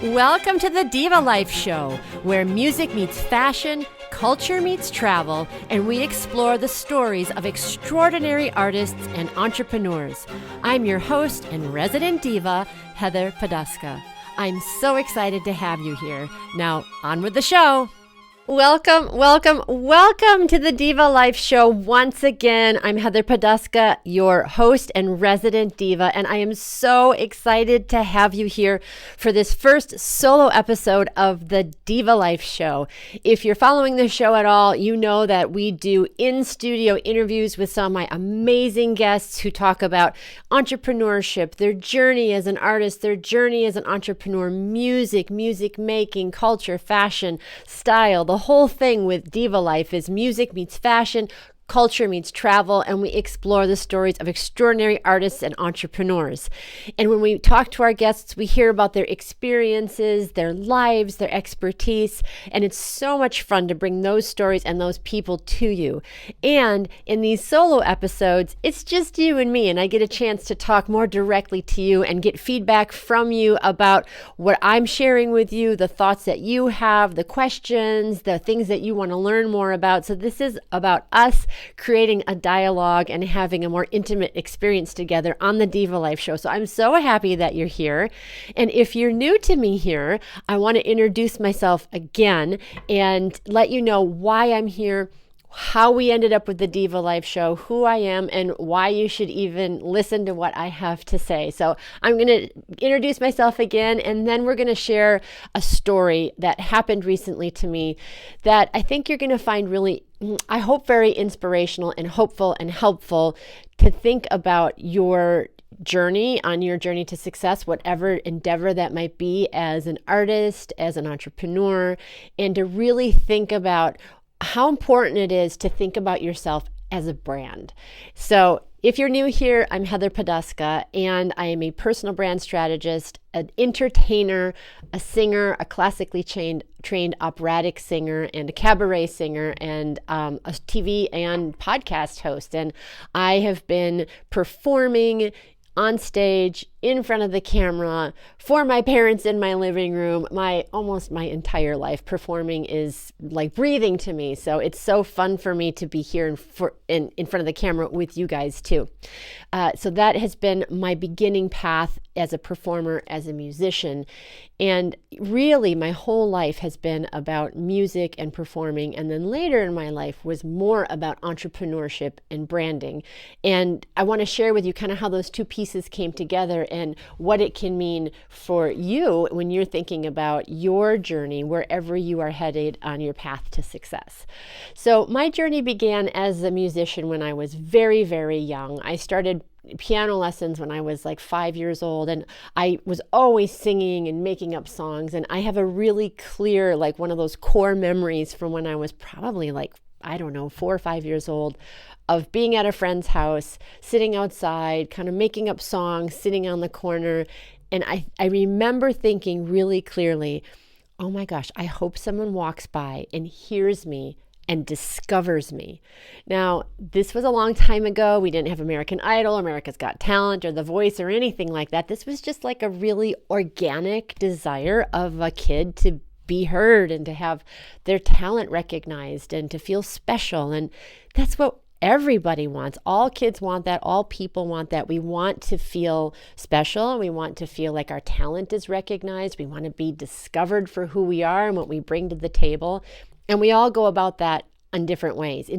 Welcome to the Diva Life Show, where music meets fashion, culture meets travel, and we explore the stories of extraordinary artists and entrepreneurs. I'm your host and resident diva, Heather Poduska. I'm so excited to have you here. Now, on with the show. Welcome to the Diva Life Show once again. I'm Heather Poduska, your host and resident diva, and I am so excited to have you here for this first solo episode of the Diva Life Show. If you're following the show at all, you know that we do in-studio interviews with some of my amazing guests who talk about entrepreneurship, their journey as an artist, their journey as an entrepreneur, music making, culture, fashion, style. The whole thing with Diva Life is music meets fashion, culture meets travel, and we explore the stories of extraordinary artists and entrepreneurs. And when we talk to our guests, we hear about their experiences, their lives, their expertise, and it's so much fun to bring those stories and those people to you. And in these solo episodes, it's just you and me, and I get a chance to talk more directly to you and get feedback from you about what I'm sharing with you, the thoughts that you have, the questions, the things that you want to learn more about. So this is about us creating a dialogue and having a more intimate experience together on the Diva Life Show. So I'm so happy that you're here. And if you're new to me here, I want to introduce myself again and let you know why I'm here, how we ended up with the Diva Life Show, who I am, and why you should even listen to what I have to say. So I'm going to introduce myself again, and then we're going to share a story that happened recently to me that I think you're going to find really, I hope, very inspirational and hopeful and helpful to think about your journey, on your journey to success, whatever endeavor that might be as an artist, as an entrepreneur, and to really think about how important it is to think about yourself as a brand. So if you're new here, I'm Heather Poduska, and I am a personal brand strategist, an entertainer, a singer, a classically trained operatic singer, and a cabaret singer, and a TV and podcast host. And I have been performing on stage, in front of the camera, for my parents in my living room, almost my entire life. Performing is like breathing to me. So it's so fun for me to be here in front of the camera with you guys too. So that has been my beginning path as a performer, as a musician. And really my whole life has been about music and performing. And then later in my life was more about entrepreneurship and branding. And I want to share with you kind of how those two pieces came together and what it can mean for you when you're thinking about your journey, wherever you are headed on your path to success. So my journey began as a musician when I was very, very young. I started piano lessons when I was like 5 years old, and I was always singing and making up songs. And I have a really clear, like one of those core memories from when I was probably like, I don't know, 4 or 5 years old, of being at a friend's house, sitting outside, kind of making up songs, sitting on the corner. And I remember thinking really clearly, oh my gosh, I hope someone walks by and hears me and discovers me. Now, this was a long time ago. We didn't have American Idol, America's Got Talent, or The Voice, or anything like that. This was just like a really organic desire of a kid to be heard and to have their talent recognized and to feel special. And that's what everybody wants. All kids want that. All people want that. We want to feel special. We want to feel like our talent is recognized. We want to be discovered for who we are and what we bring to the table. And we all go about that in different ways,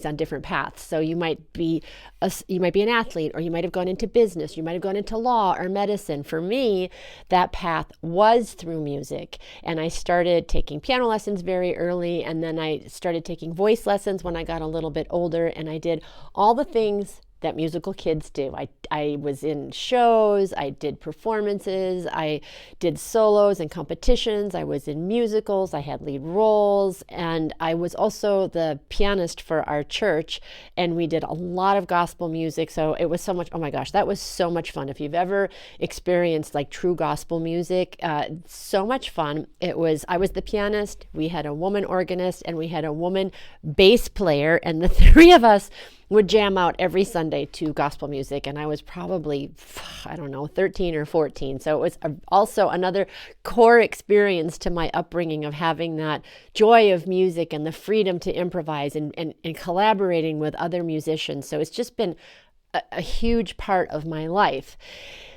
on different paths. So you might be an athlete, or you might have gone into business, you might have gone into law or medicine. For me, that path was through music. And I started taking piano lessons very early, and then I started taking voice lessons when I got a little bit older, and I did all the things that musical kids do. I was in shows, I did performances, I did solos and competitions, I was in musicals, I had lead roles, and I was also the pianist for our church, and we did a lot of gospel music. So it was so much, oh my gosh, that was so much fun. If you've ever experienced like true gospel music, so much fun. I was the pianist, we had a woman organist, and we had a woman bass player, and the three of us would jam out every Sunday to gospel music. And I was probably, I don't know, 13 or 14. So it was also another core experience to my upbringing of having that joy of music and the freedom to improvise and collaborating with other musicians. So it's just been a huge part of my life.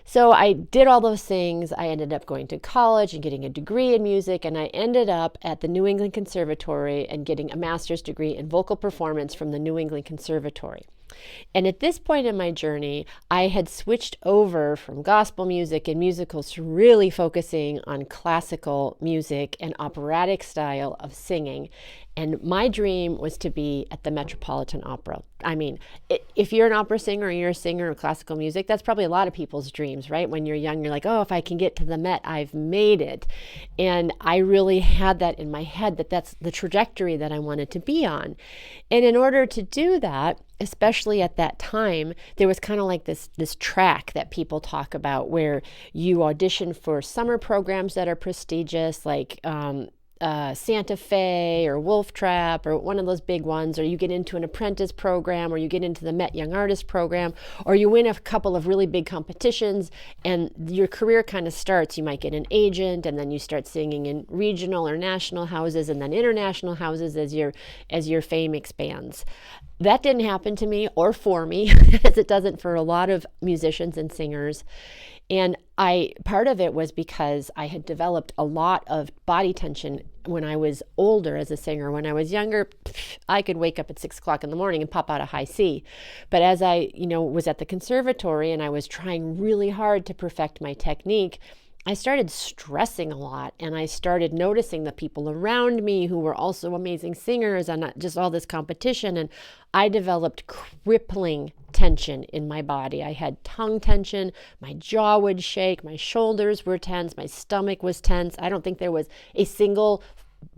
So I did all those things. I ended up going to college and getting a degree in music, and I ended up at the New England Conservatory and getting a master's degree in vocal performance from the New England Conservatory. And at this point in my journey, I had switched over from gospel music and musicals to really focusing on classical music and operatic style of singing. And my dream was to be at the Metropolitan Opera. I mean, if you're an opera singer or you're a singer of classical music, that's probably a lot of people's dreams, right? When you're young, you're like, oh, if I can get to the Met, I've made it. And I really had that in my head that that's the trajectory that I wanted to be on. And in order to do that, especially at that time, there was kind of like this track that people talk about where you audition for summer programs that are prestigious, like Santa Fe or Wolf Trap or one of those big ones, or you get into an apprentice program, or you get into the Met Young Artist program, or you win a couple of really big competitions and your career kind of starts. You might get an agent, and then you start singing in regional or national houses and then international houses as your fame expands. That didn't happen to me or for me, as it doesn't for a lot of musicians and singers. And part of it was because I had developed a lot of body tension when I was older as a singer. When I was younger, I could wake up at 6 o'clock in the morning and pop out a high C. But as I, was at the conservatory and I was trying really hard to perfect my technique, I started stressing a lot, and I started noticing the people around me who were also amazing singers and not just all this competition. And I developed crippling tension in my body. I had tongue tension, my jaw would shake, my shoulders were tense, my stomach was tense. I don't think there was a single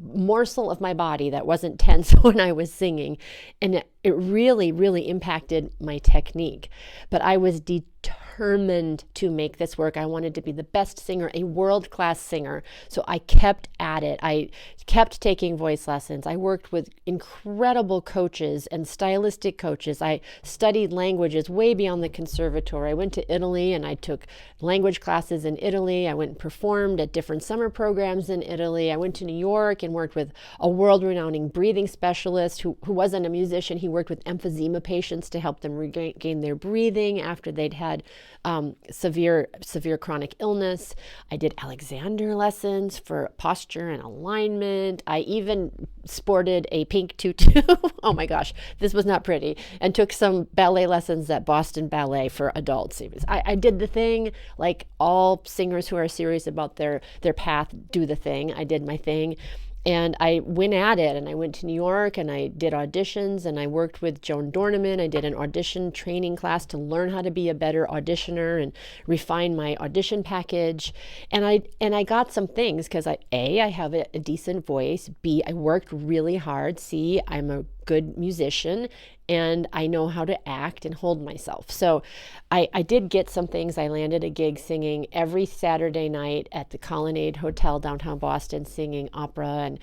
morsel of my body that wasn't tense when I was singing. And it really, really impacted my technique. But I was determined to make this work. I wanted to be the best singer, a world-class singer. So I kept at it. I kept taking voice lessons. I worked with incredible coaches and stylistic coaches. I studied languages way beyond the conservatory. I went to Italy and I took language classes in Italy. I went and performed at different summer programs in Italy. I went to New York and worked with a world-renowned breathing specialist who wasn't a musician. He worked with emphysema patients to help them regain their breathing after they'd had severe chronic illness. I did Alexander lessons for posture and alignment. I even sported a pink tutu. Oh my gosh, this was not pretty. And took some ballet lessons at Boston Ballet for adults. I did the thing like all singers who are serious about their path do the thing. I did my thing. And I went at it, and I went to New York and I did auditions, and I worked with Joan Dornaman. I did an audition training class to learn how to be a better auditioner and refine my audition package. And I got some things because I have a decent voice. B, I worked really hard. C, I'm a good musician and I know how to act and hold myself. So I did get some things. I landed a gig singing every Saturday night at the Colonnade Hotel downtown Boston, singing opera, and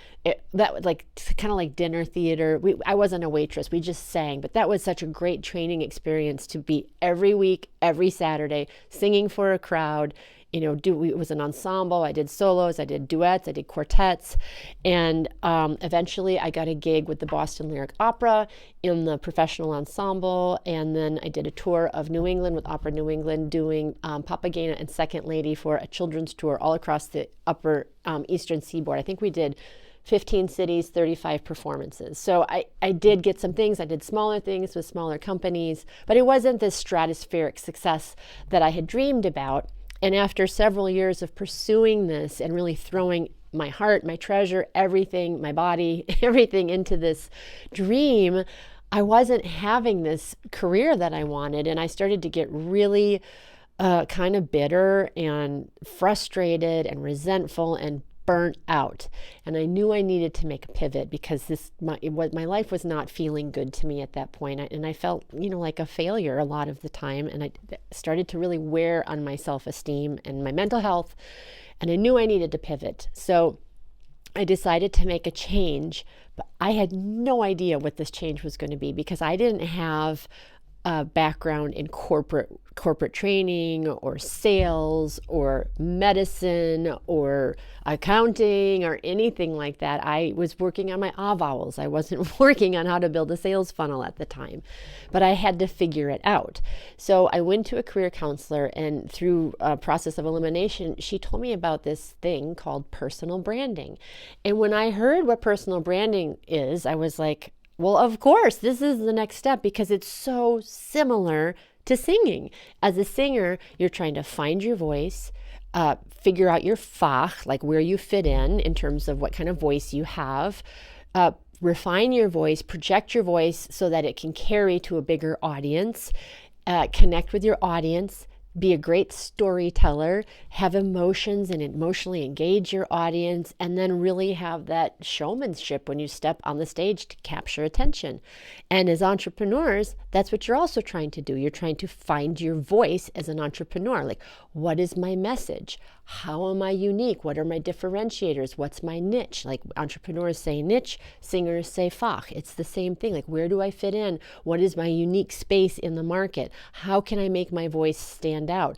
that was like kind of like dinner theater. I wasn't a waitress, we just sang, but that was such a great training experience to be every week, every Saturday, singing for a crowd. It was an ensemble. I did solos, I did duets, I did quartets, and eventually I got a gig with the Boston Lyric Opera in the professional ensemble, and then I did a tour of New England with Opera New England, doing Papagena and Second Lady for a children's tour all across the upper eastern seaboard. I think we did 15 cities, 35 performances. So I did get some things. I did smaller things with smaller companies, but it wasn't this stratospheric success that I had dreamed about. And after several years of pursuing this and really throwing my heart, my treasure, everything, my body, everything into this dream, I wasn't having this career that I wanted. And I started to get really kind of bitter and frustrated and resentful and burnt out. And I knew I needed to make a pivot because my life was not feeling good to me at that point. And I felt, like a failure a lot of the time. And I started to really wear on my self-esteem and my mental health. And I knew I needed to pivot. So I decided to make a change, but I had no idea what this change was going to be because I didn't have a background in corporate training or sales or medicine or accounting or anything like that. I was working on my vowels. I wasn't working on how to build a sales funnel at the time, but I had to figure it out. So I went to a career counselor, and through a process of elimination, she told me about this thing called personal branding. And when I heard what personal branding is, I was like, well, of course, this is the next step because it's so similar to singing. As a singer, you're trying to find your voice, figure out your Fach, like where you fit in terms of what kind of voice you have, refine your voice, project your voice so that it can carry to a bigger audience, connect with your audience, be a great storyteller, have emotions and emotionally engage your audience, and then really have that showmanship when you step on the stage to capture attention. And as entrepreneurs, that's what you're also trying to do. You're trying to find your voice as an entrepreneur. Like, what is my message? How am I unique? What are my differentiators? What's my niche? Like, entrepreneurs say niche, singers say Fach. It's the same thing. Like, where do I fit in? What is my unique space in the market? How can I make my voice stand out?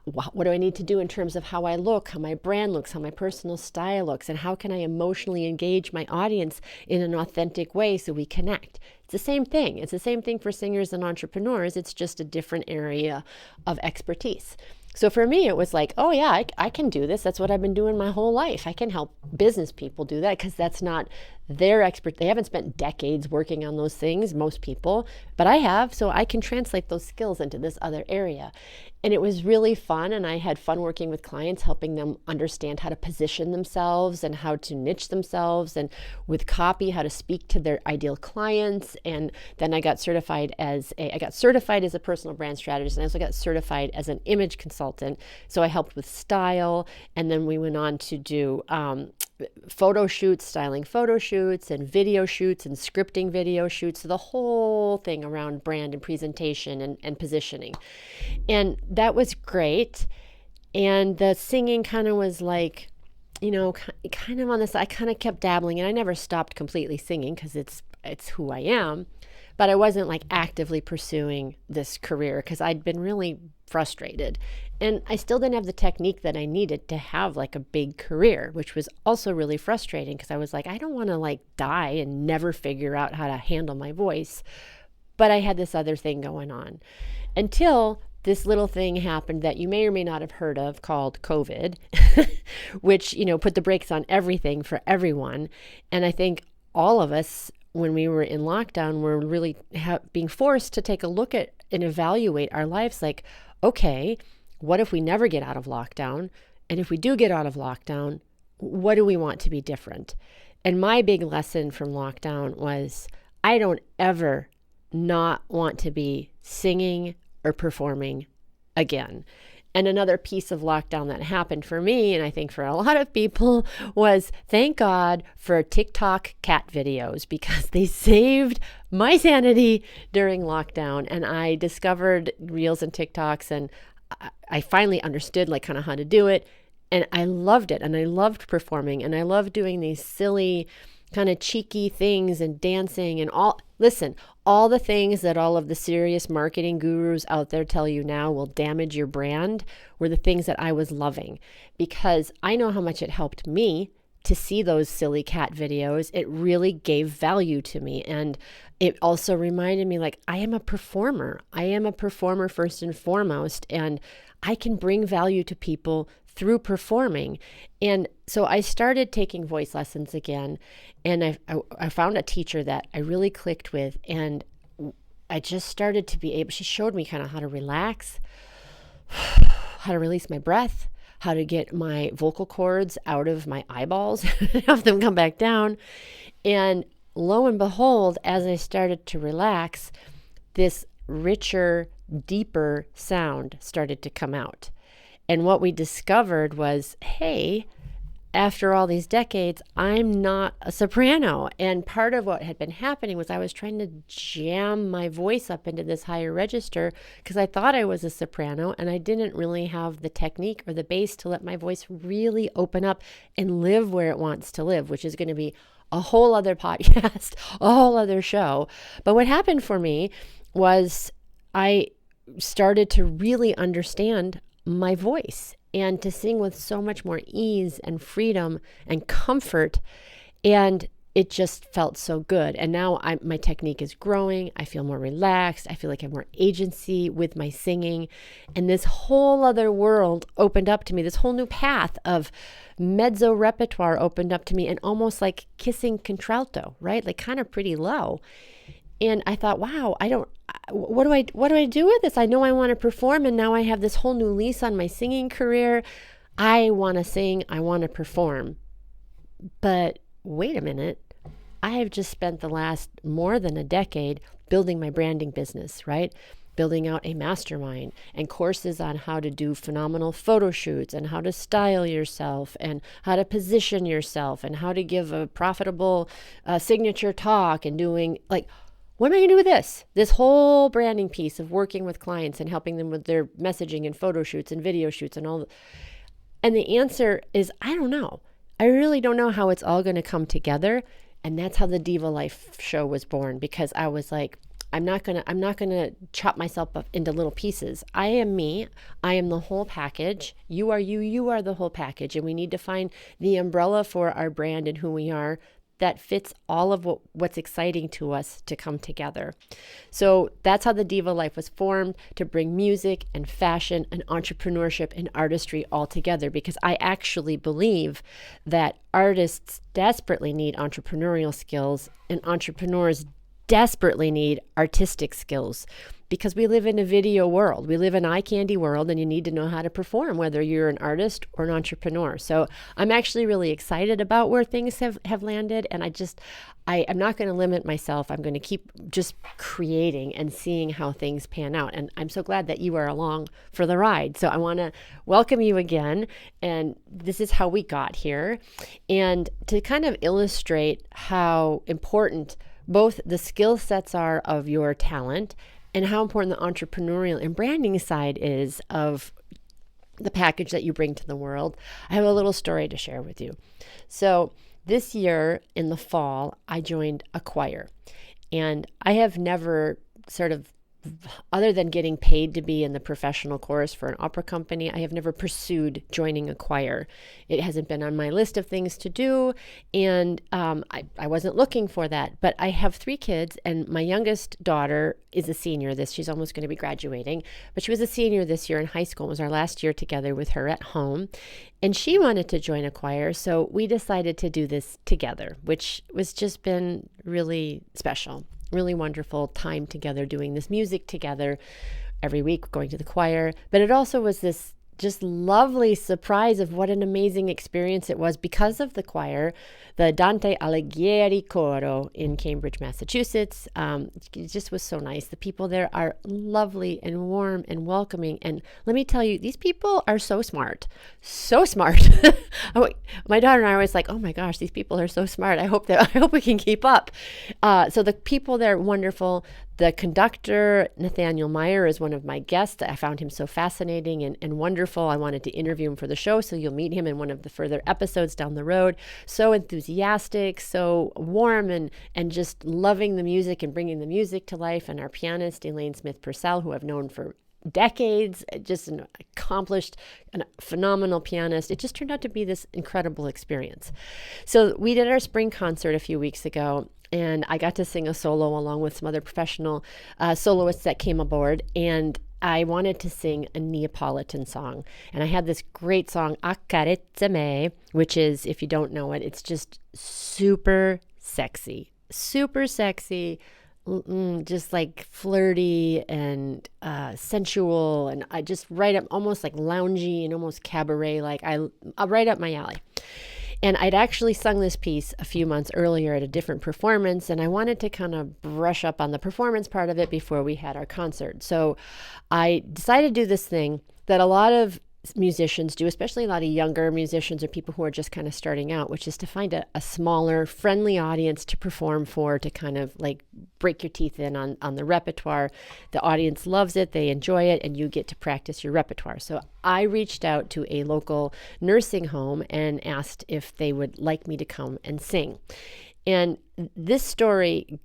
What do I need to do in terms of how I look, how my brand looks, how my personal style looks, and how can I emotionally engage my audience in an authentic way so we connect? It's the same thing. It's the same thing for singers and entrepreneurs. It's just a different area of expertise. So for me, it was like, oh yeah, I can do this. That's what I've been doing my whole life. I can help business people do that because that's not their expert. They haven't spent decades working on those things, most people, but I have. So I can translate those skills into this other area. And it was really fun. And I had fun working with clients, helping them understand how to position themselves and how to niche themselves, and with copy, how to speak to their ideal clients. And then I got certified as a personal brand strategist, and I also got certified as an image consultant. So I helped with style. And then we went on to do photo shoots, styling photo shoots and video shoots and scripting video shoots. So the whole thing around brand and presentation and positioning. And that was great. And the singing kind of was like, kind of on this, I kind of kept dabbling, and I never stopped completely singing because it's who I am. But I wasn't like actively pursuing this career because I'd been really frustrated. And I still didn't have the technique that I needed to have like a big career, which was also really frustrating because I was like, I don't want to like die and never figure out how to handle my voice. But I had this other thing going on until this little thing happened that you may or may not have heard of called COVID, which, put the brakes on everything for everyone. And I think all of us, when we were in lockdown, were really being forced to take a look at and evaluate our lives like, okay, what if we never get out of lockdown? And if we do get out of lockdown, what do we want to be different? And my big lesson from lockdown was I don't ever not want to be singing or performing again. And another piece of lockdown that happened for me, and I think for a lot of people, was thank God for TikTok cat videos because they saved my sanity during lockdown. And I discovered Reels and TikToks, and I finally understood like kind of how to do it. And I loved it. And I loved performing. And I loved doing these silly kind of cheeky things and dancing and all the things that all of the serious marketing gurus out there tell you now will damage your brand were the things that I was loving, because I know how much it helped me to see those silly cat videos. It really gave value to me. And it also reminded me like, I am a performer. I am a performer first and foremost, and I can bring value to people through performing. And so I started taking voice lessons again, and I found a teacher that I really clicked with, and I just started to be able, she showed me kind of how to relax, how to release my breath, how to get my vocal cords out of my eyeballs, have them come back down. And lo and behold, as I started to relax, this richer, deeper sound started to come out. And what we discovered was, hey, after all these decades, I'm not a soprano. And part of what had been happening was I was trying to jam my voice up into this higher register because I thought I was a soprano, and I didn't really have the technique or the bass to let my voice really open up and live where it wants to live, which is going to be a whole other podcast, a whole other show. But what happened for me was I started to really understand my voice and to sing with so much more ease and freedom and comfort. And it just felt so good. And now my technique is growing. I feel more relaxed. I feel like I have more agency with my singing. And this whole other world opened up to me. This whole new path of mezzo repertoire opened up to me, and almost like kissing contralto, right? Like kind of pretty low. And I thought, wow, what do I do with this? I know I want to perform, and now I have this whole new lease on my singing career. I want to sing, I want to perform. But wait a minute. I have just spent the last more than a decade building my branding business, right? Building out a mastermind and courses on how to do phenomenal photo shoots and how to style yourself and how to position yourself and how to give a profitable signature talk, and doing like, what am I going to do with this? This whole branding piece of working with clients and helping them with their messaging and photo shoots and video shoots and all. And the answer is, I don't know. I really don't know how it's all going to come together. And that's how the Diva Life Show was born, because I was like, I'm not going to chop myself up into little pieces. I am me. I am the whole package. You are you. You are the whole package. And we need to find the umbrella for our brand and who we are that fits all of what's exciting to us to come together. So that's how the Diva Life was formed, to bring music and fashion and entrepreneurship and artistry all together, because I actually believe that artists desperately need entrepreneurial skills and entrepreneurs desperately need artistic skills, because we live in a video world. We live in an eye candy world, and you need to know how to perform, whether you're an artist or an entrepreneur. So I'm actually really excited about where things have landed. And I'm not going to limit myself. I'm going to keep just creating and seeing how things pan out. And I'm so glad that you are along for the ride. So I want to welcome you again. And this is how we got here. And to kind of illustrate how important both the skill sets are of your talent and how important the entrepreneurial and branding side is of the package that you bring to the world, I have a little story to share with you. So this year in the fall, I joined a choir, and I have never other than getting paid to be in the professional chorus for an opera company, I have never pursued joining a choir. It hasn't been on my list of things to do, and I wasn't looking for that. But I have 3 kids, and my youngest daughter is a senior. She's almost going to be graduating, but she was a senior this year in high school. It was our last year together with her at home, and she wanted to join a choir, so we decided to do this together, which was just been really special. Really wonderful time together, doing this music together every week, going to the choir. But it also was this just lovely surprise of what an amazing experience it was because of the choir, the Dante Alighieri Coro in Cambridge, Massachusetts. It just was so nice. The people there are lovely and warm and welcoming. And let me tell you, these people are so smart, so smart. My daughter and I are always like, oh my gosh, these people are so smart. I hope we can keep up. So the people there are wonderful. The conductor, Nathaniel Meyer, is one of my guests. I found him so fascinating and wonderful. I wanted to interview him for the show, so you'll meet him in one of the further episodes down the road. So enthusiastic, so warm, and just loving the music and bringing the music to life. And our pianist, Elaine Smith-Purcell, who I've known for decades, just an accomplished and phenomenal pianist. It just turned out to be this incredible experience. So we did our spring concert a few weeks ago, and I got to sing a solo along with some other professional soloists that came aboard, and I wanted to sing a Neapolitan song. And I had this great song, Accarezza Me, which is, if you don't know it, it's just super sexy, just like flirty and sensual, and I just right up, almost like loungy and almost cabaret, like I right up my alley. And I'd actually sung this piece a few months earlier at a different performance, and I wanted to kind of brush up on the performance part of it before we had our concert. So I decided to do this thing that a lot of musicians do, especially a lot of younger musicians or people who are just kind of starting out, which is to find a smaller, friendly audience to perform for, to kind of like break your teeth in on the repertoire. The audience loves it, they enjoy it, and you get to practice your repertoire. So I reached out to a local nursing home and asked if they would like me to come and sing. And this story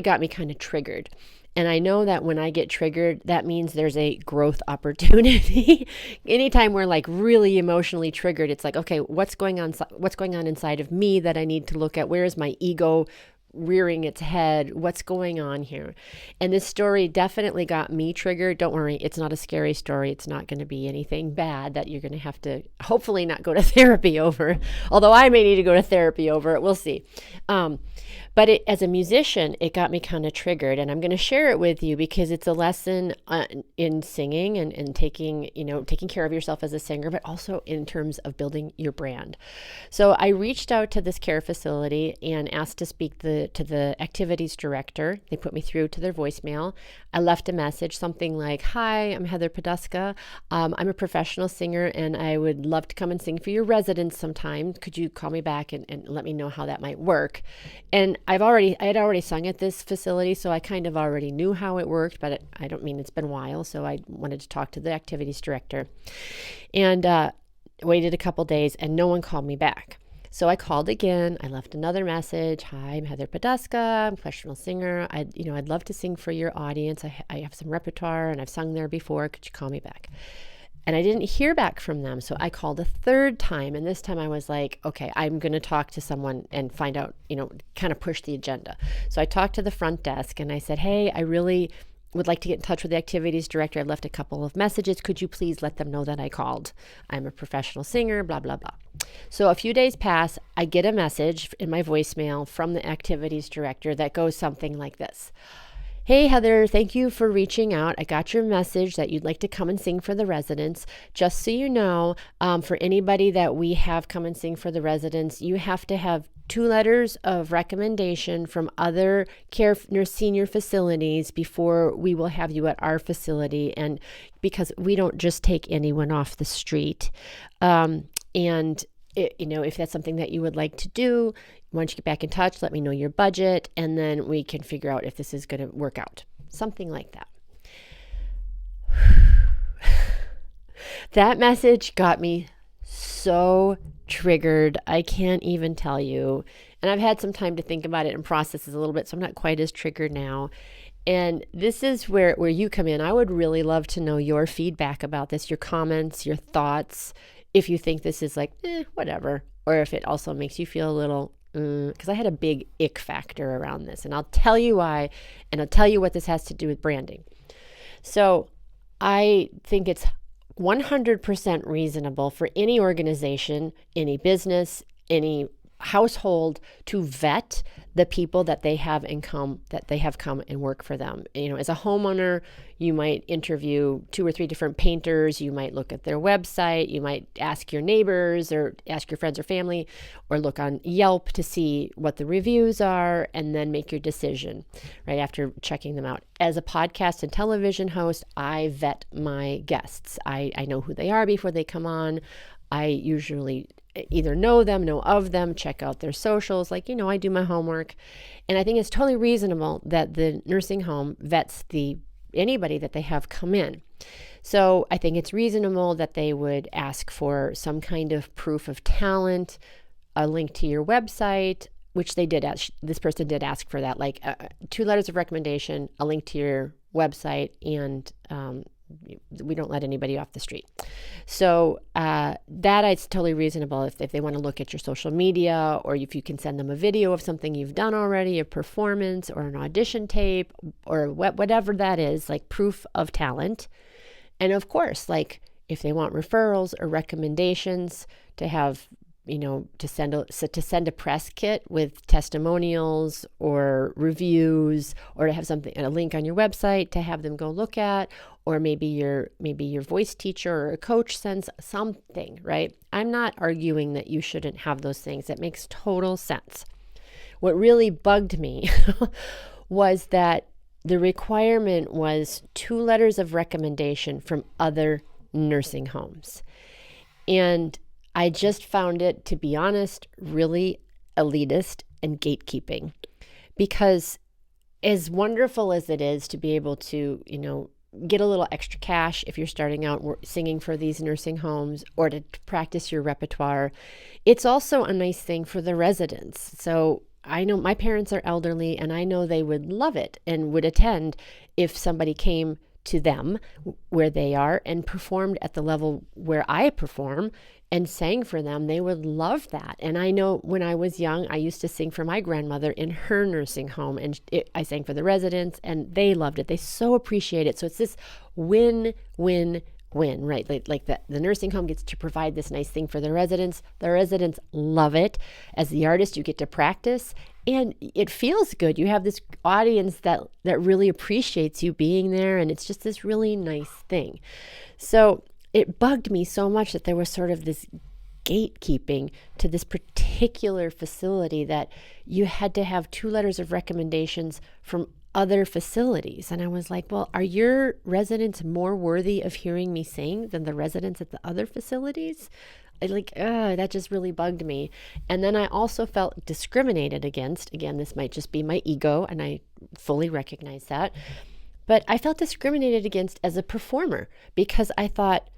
got me kind of triggered. And I know that when I get triggered, that means there's a growth opportunity. Anytime we're like really emotionally triggered, it's like, okay, what's going on inside of me that I need to look at? Where is my ego rearing its head? What's going on here? And this story definitely got me triggered. Don't worry, it's not a scary story. It's not going to be anything bad that you're going to have to hopefully not go to therapy over, although I may need to go to therapy over it. We'll see. But as a musician, it got me kind of triggered, and I'm going to share it with you because it's a lesson in singing and taking care of yourself as a singer, but also in terms of building your brand. So I reached out to this care facility and asked to speak to the activities director. They put me through to their voicemail. I left a message, something like, "Hi, I'm Heather Poduska. I'm a professional singer, and I would love to come and sing for your residents sometime. Could you call me back and let me know how that might work?" And I had already sung at this facility, so I kind of already knew how it worked, but I don't mean it's been a while, so I wanted to talk to the activities director. And waited a couple days, and no one called me back. So I called again. I left another message. "Hi, I'm Heather Poduska. I'm a professional singer. I'd love to sing for your audience. I have some repertoire, and I've sung there before. Could you call me back?" And I didn't hear back from them. So I called a third time. And this time I was like, okay, I'm going to talk to someone and find out, kind of push the agenda. So I talked to the front desk and I said, "Hey, I really would like to get in touch with the activities director. I left a couple of messages. Could you please let them know that I called? I'm a professional singer, blah, blah, blah." So a few days pass. I get a message in my voicemail from the activities director that goes something like this. "Hey, Heather, thank you for reaching out. I got your message that you'd like to come and sing for the residents. Just so you know, for anybody that we have come and sing for the residents, you have to have 2 letters of recommendation from other senior facilities before we will have you at our facility. And because we don't just take anyone off the street. If that's something that you would like to do, why don't you get back in touch, let me know your budget, and then we can figure out if this is going to work out." Something like that. That message got me so triggered. I can't even tell you. And I've had some time to think about it and process this a little bit, so I'm not quite as triggered now. And this is where you come in. I would really love to know your feedback about this, your comments, your thoughts, if you think this is like, whatever, or if it also makes you feel a little, because I had a big ick factor around this, and I'll tell you why, and I'll tell you what this has to do with branding. So I think it's 100% reasonable for any organization, any business, any household to vet the people that they have come and work for them. As a homeowner, you might interview 2 or 3 different painters. You might look at their website. You might ask your neighbors or ask your friends or family, or look on Yelp to see what the reviews are, and then make your decision right after checking them out. As a podcast and television host, I vet my guests. I know who they are before they come on. I usually either know of them, check out their socials, I do my homework. And I think it's totally reasonable that the nursing home vets anybody that they have come in. So I think it's reasonable that they would ask for some kind of proof of talent, a link to your website, which they did this person did ask for that, 2 letters of recommendation, a link to your website, and we don't let anybody off the street. So that is totally reasonable if they want to look at your social media, or if you can send them a video of something you've done already, a performance or an audition tape, or whatever that is, proof of talent. And of course, if they want referrals or recommendations, to have to send a press kit with testimonials or reviews, or to have a link on your website to have them go look at, or maybe your voice teacher or a coach sends something, right? I'm not arguing that you shouldn't have those things. That makes total sense. What really bugged me was that the requirement was 2 letters of recommendation from other nursing homes. And I just found it, to be honest, really elitist and gatekeeping, because as wonderful as it is to be able to, get a little extra cash if you're starting out singing for these nursing homes or to practice your repertoire, it's also a nice thing for the residents. So I know my parents are elderly, and I know they would love it and would attend if somebody came to them where they are and performed at the level where I perform and sang for them. They would love that. And I know when I was young, I used to sing for my grandmother in her nursing home, and I sang for the residents, and they loved it. They so appreciate it. So it's this win-win-win, right? Like the nursing home gets to provide this nice thing for the residents. The residents love it. As the artist, you get to practice, and it feels good. You have this audience that really appreciates you being there, and it's just this really nice thing. So it bugged me so much that there was sort of this gatekeeping to this particular facility, that you had to have 2 letters of recommendations from other facilities. And I was like, well, are your residents more worthy of hearing me sing than the residents at the other facilities? That just really bugged me. And then I also felt discriminated against. Again, this might just be my ego, and I fully recognize that. But I felt discriminated against as a performer, because I thought,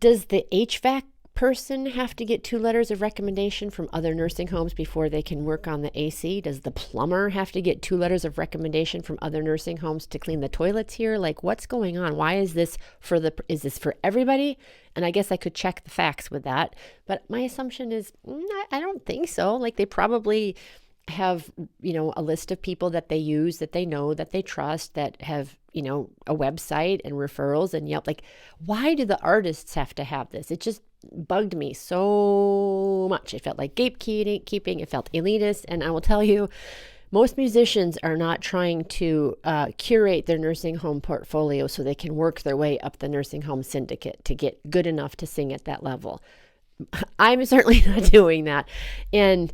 does the HVAC person have to get 2 letters of recommendation from other nursing homes before they can work on the AC? Does the plumber have to get 2 letters of recommendation from other nursing homes to clean the toilets here? Like, what's going on? Why is this is this for everybody? And I guess I could check the facts with that. But my assumption is, I don't think so. Like, they probably have, a list of people that they use, that they know, that they trust, that have, a website and referrals and Yelp. Like, why do the artists have to have this? It just bugged me so much. It felt like gatekeeping. It felt elitist. And I will tell you, most musicians are not trying to curate their nursing home portfolio so they can work their way up the nursing home syndicate to get good enough to sing at that level. I'm certainly not doing that. And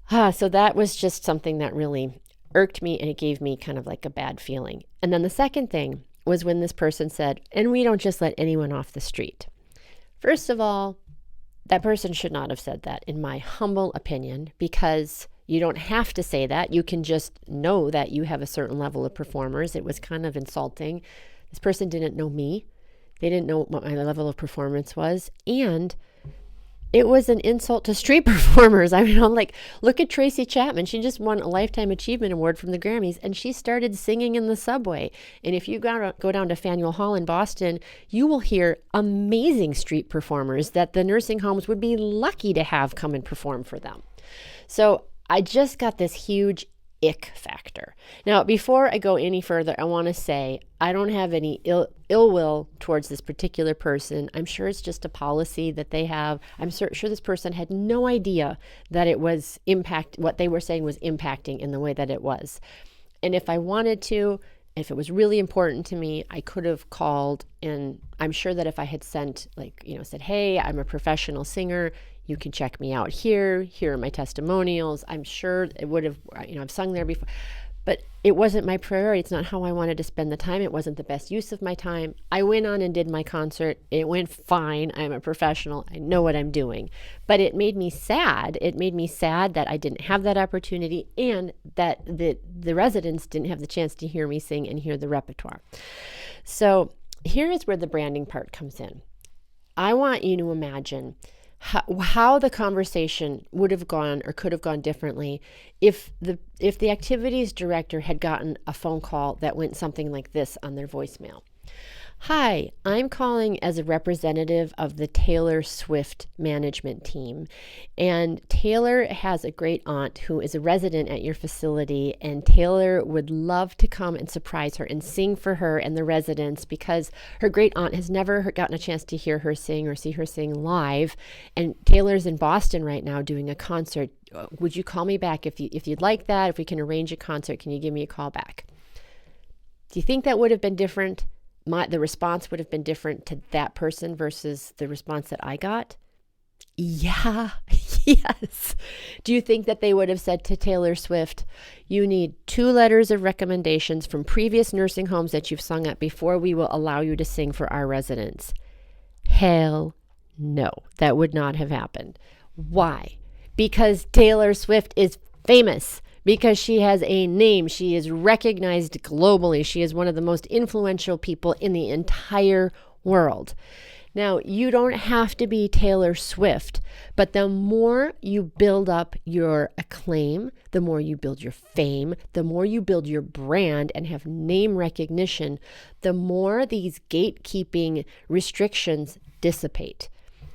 so that was just something that really irked me, and it gave me kind of like a bad feeling. And then the second thing was when this person said, and we don't just let anyone off the street. First of all, that person should not have said that, in my humble opinion, because you don't have to say that. You can just know that you have a certain level of performers. It was kind of insulting. This person didn't know me. They didn't know what my level of performance was. And it was an insult to street performers. I mean, I'm like, look at Tracy Chapman. She just won a Lifetime Achievement Award from the Grammys, and she started singing in the subway. And if you go down to Faneuil Hall in Boston, you will hear amazing street performers that the nursing homes would be lucky to have come and perform for them. So I just got this huge ick factor. Now, before I go any further, I want to say I don't have any ill will towards this particular person. I'm sure it's just a policy that they have. I'm sure this person had no idea that it was what they were saying was impacting in the way that it was. And if I wanted to, if it was really important to me, I could have called, and I'm sure that if I had said, hey, I'm a professional singer, you can check me out here are my testimonials. I'm sure it would have, I've sung there before, but it wasn't my priority. It's not how I wanted to spend the time. It wasn't the best use of my time. I went on and did my concert. It went fine. I'm a professional. I know what I'm doing. But it made me sad. It made me sad that I didn't have that opportunity, and that the residents didn't have the chance to hear me sing and hear the repertoire. So here is where the branding part comes in. I want you to imagine how the conversation would have gone or could have gone differently if the activities director had gotten a phone call that went something like this on their voicemail. Hi, I'm calling as a representative of the Taylor Swift management team. And Taylor has a great aunt who is a resident at your facility, and Taylor would love to come and surprise her and sing for her and the residents, because her great aunt has never gotten a chance to hear her sing or see her sing live. And Taylor's in Boston right now doing a concert. Would you call me back if you'd like that? If we can arrange a concert, can you give me a call back? Do you think that would have been different? The response would have been different to that person versus the response that I got? Yeah, Yes. Do you think that they would have said to Taylor Swift, you need 2 letters of recommendations from previous nursing homes that you've sung at before we will allow you to sing for our residents? Hell no, that would not have happened. Why? Because Taylor Swift is famous, because she has a name. She is recognized globally. She is one of the most influential people in the entire world. Now, you don't have to be Taylor Swift, but the more you build up your acclaim, the more you build your fame, the more you build your brand and have name recognition, the more these gatekeeping restrictions dissipate.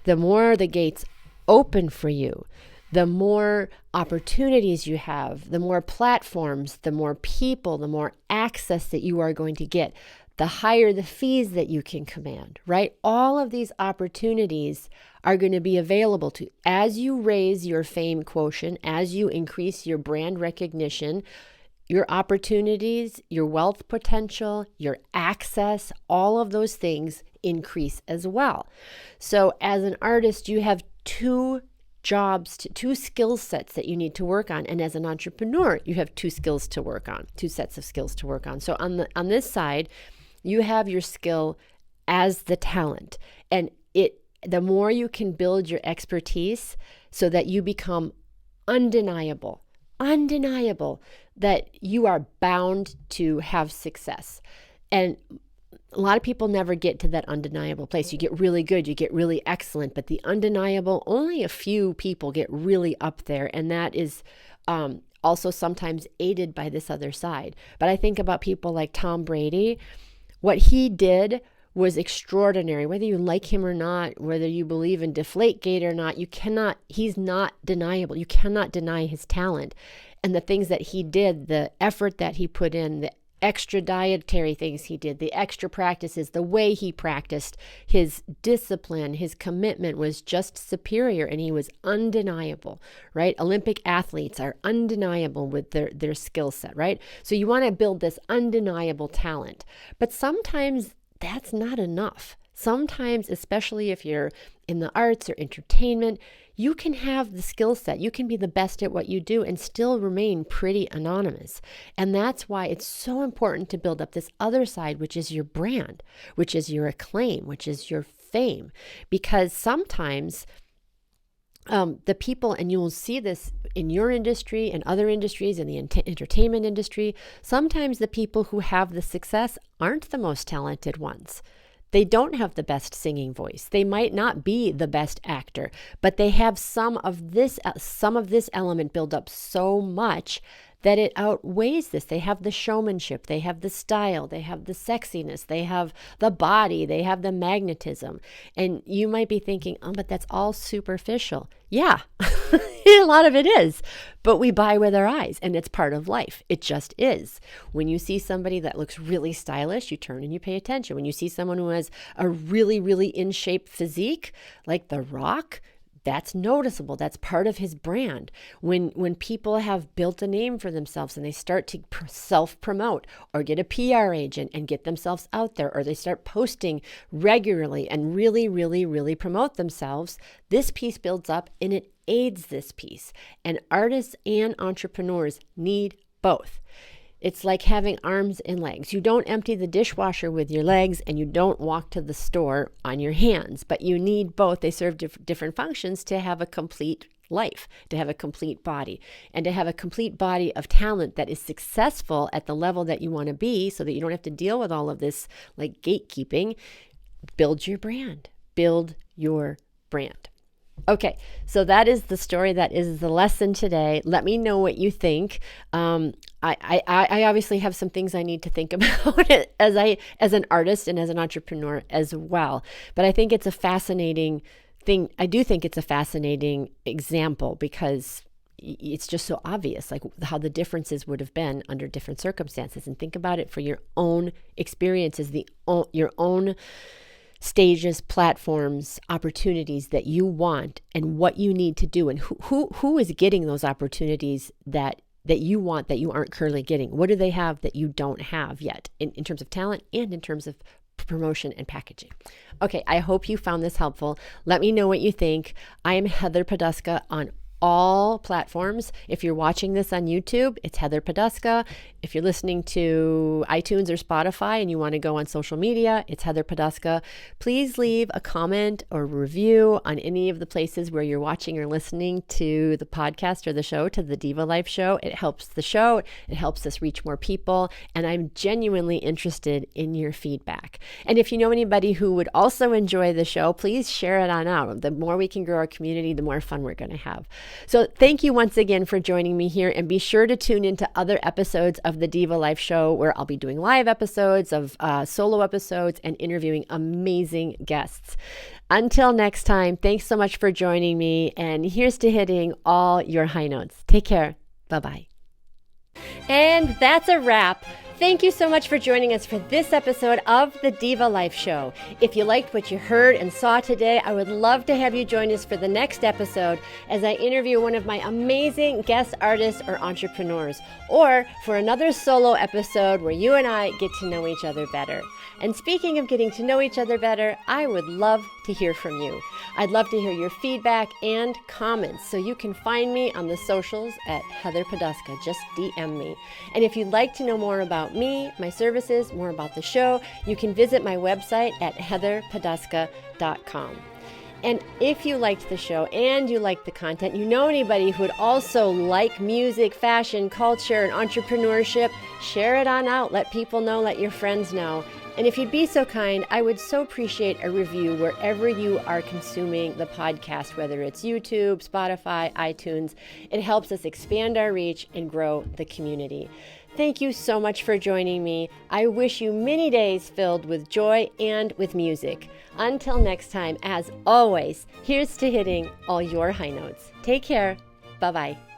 The more the gates open for you, the more opportunities you have, the more platforms, the more people, the more access that you are going to get, the higher the fees that you can command, right? All of these opportunities are going to be available to as you raise your fame quotient, as you increase your brand recognition, your opportunities, your wealth potential, your access, all of those things increase as well. So as an artist, you have 2 jobs, 2 skill sets that you need to work on. And as an entrepreneur, you have 2 skills to work on, 2 sets of skills to work on. So on this side, you have your skill as the talent. And the more you can build your expertise so that you become undeniable that you are bound to have success. And a lot of people never get to that undeniable place. You get really good, you get really excellent, but the undeniable, only a few people get really up there. And that is also sometimes aided by this other side. But I think about people like Tom Brady. What he did was extraordinary. Whether you like him or not, whether you believe in Deflategate or not, he's not deniable. You cannot deny his talent. And the things that he did, the effort that he put in, the extra dietary things he did, the extra practices, the way he practiced, his discipline, his commitment was just superior, and he was undeniable, right? Olympic athletes are undeniable with their skill set, right? So you want to build this undeniable talent, but sometimes that's not enough. Sometimes, especially if you're in the arts or entertainment, you can have the skill set, you can be the best at what you do and still remain pretty anonymous. And that's why it's so important to build up this other side, which is your brand, which is your acclaim, which is your fame. Because sometimes the people, and you'll see this in your industry and other industries, in the entertainment industry, sometimes the people who have the success aren't the most talented ones. They don't have the best singing voice. They might not be the best actor, but they have some of this element built up so much that it outweighs this. They have the showmanship, they have the style, they have the sexiness, they have the body, they have the magnetism. And you might be thinking, oh, but that's all superficial. Yeah, a lot of it is, but we buy with our eyes, and it's part of life. It just is. When you see somebody that looks really stylish, you turn and you pay attention. When you see someone who has a really, really in shape physique, like The Rock, that's noticeable. That's part of his brand. When people have built a name for themselves and they start to self-promote or get a PR agent and get themselves out there, or they start posting regularly and really, really, really promote themselves, this piece builds up and it aids this piece. And artists and entrepreneurs need both. It's like having arms and legs. You don't empty the dishwasher with your legs, and you don't walk to the store on your hands, but you need both. They serve different functions to have a complete life, to have a complete body, and to have a complete body of talent that is successful at the level that you want to be, so that you don't have to deal with all of this like gatekeeping. Build your brand. Build your brand. Okay, so that is the story. That is the lesson today. Let me know what you think. I obviously have some things I need to think about as an artist and as an entrepreneur as well. But I think it's a fascinating thing. I do think it's a fascinating example because it's just so obvious, like how the differences would have been under different circumstances. And think about it for your own experiences, your own stages, platforms, opportunities that you want, and what you need to do, and who is getting those opportunities that you want that you aren't currently getting. What do they have that you don't have yet in terms of talent and in terms of promotion and packaging? Okay, I hope you found this helpful. Let me know what you think. I am Heather Poduska on all platforms. If you're watching this on YouTube, it's Heather Poduska. If you're listening to iTunes or Spotify and you want to go on social media, it's Heather Poduska. Please leave a comment or review on any of the places where you're watching or listening to the podcast or the show, to the Diva Life Show. It helps the show. It helps us reach more people. And I'm genuinely interested in your feedback. And if you know anybody who would also enjoy the show, please share it on out. The more we can grow our community, the more fun we're going to have. So thank you once again for joining me here, and be sure to tune into other episodes of the Diva Life Show, where I'll be doing live episodes of solo episodes and interviewing amazing guests. Until next time, thanks so much for joining me, and here's to hitting all your high notes. Take care. Bye-bye. And that's a wrap. Thank you so much for joining us for this episode of the Diva Life Show. If you liked what you heard and saw today, I would love to have you join us for the next episode as I interview one of my amazing guest artists or entrepreneurs, or for another solo episode where you and I get to know each other better. And speaking of getting to know each other better, I would love to hear from you. I'd love to hear your feedback and comments, so you can find me on the socials at Heather Poduska. Just DM me. And if you'd like to know more about me, my services, more about the show, you can visit my website at heatherpoduska.com. And if you liked the show and you liked the content, you know anybody who would also like music, fashion, culture, and entrepreneurship, share it on out. Let people know, let your friends know. And if you'd be so kind, I would so appreciate a review wherever you are consuming the podcast, whether it's YouTube, Spotify, iTunes. It helps us expand our reach and grow the community. Thank you so much for joining me. I wish you many days filled with joy and with music. Until next time, as always, here's to hitting all your high notes. Take care. Bye-bye.